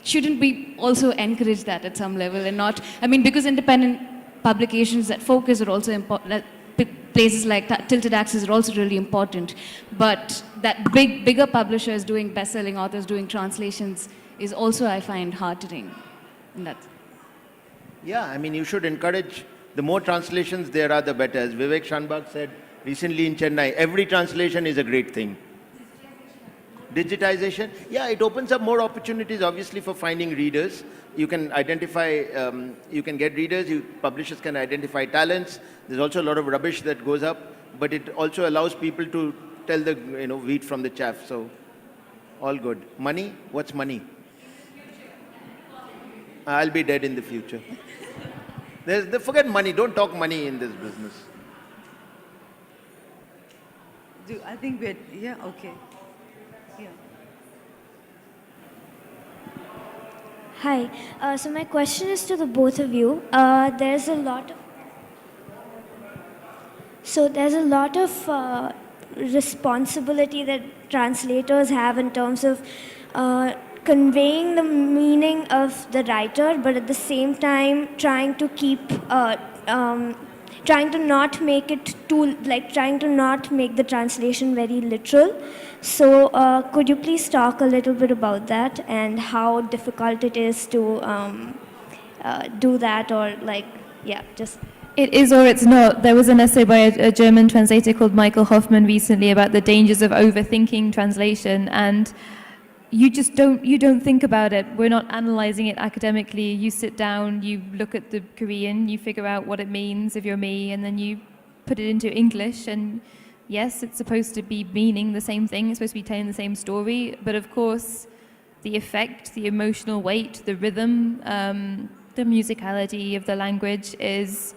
shouldn't we also encourage that at some level and not, because independent publications that focus are also important, places like Tilted Axis are also really important, but that bigger publishers doing best-selling authors doing translations is also, I find, heartening. And that's Yeah, you should encourage, the more translations there are, the better. As Vivek Shanbhag said recently in Chennai, every translation is a great thing. Digitization, yeah, it opens up more opportunities, obviously, for finding readers. You can identify, you can get readers, publishers can identify talents. There's also a lot of rubbish that goes up, but it also allows people to tell the wheat from the chaff, so all good. Money, what's money? I'll be dead in the future. Forget money, don't talk money in this business. I think we're, yeah, okay. Yeah. Hi, so my question is to the both of you. There's a lot of responsibility that translators have in terms of conveying the meaning of the writer, but at the same time trying to keep, trying to not make it too, trying to not make the translation very literal. So could you please talk a little bit about that and how difficult it is to do that, or just... It is or it's not. There was an essay by a German translator called Michael Hoffman recently about the dangers of overthinking translation, and you don't think about it. We're not analyzing it academically. You sit down, you look at the Korean, you figure out what it means if you're me, and then you put it into English, and yes, it's supposed to be meaning the same thing, it's supposed to be telling the same story, but of course the effect, the emotional weight, the rhythm, the musicality of the language is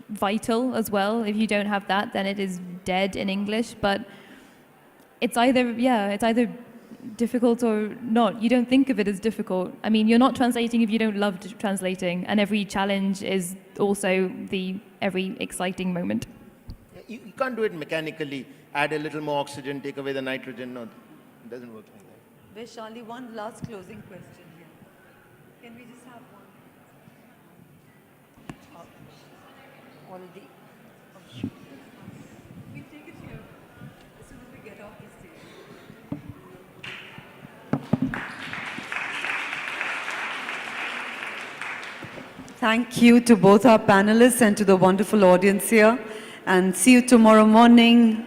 vital as well. If you don't have that, then it is dead in English. But it's either difficult or not. You don't think of it as difficult. I mean, you're not translating if you don't love translating, and every challenge is also every exciting moment. You can't do it mechanically. Add a little more oxygen, take away the nitrogen. No, it doesn't work like that. Vaishali, one last closing question here. Can we just have one? Already. We'll take it here as soon as we get off the stage. Thank you to both our panelists and to the wonderful audience here. And see you tomorrow morning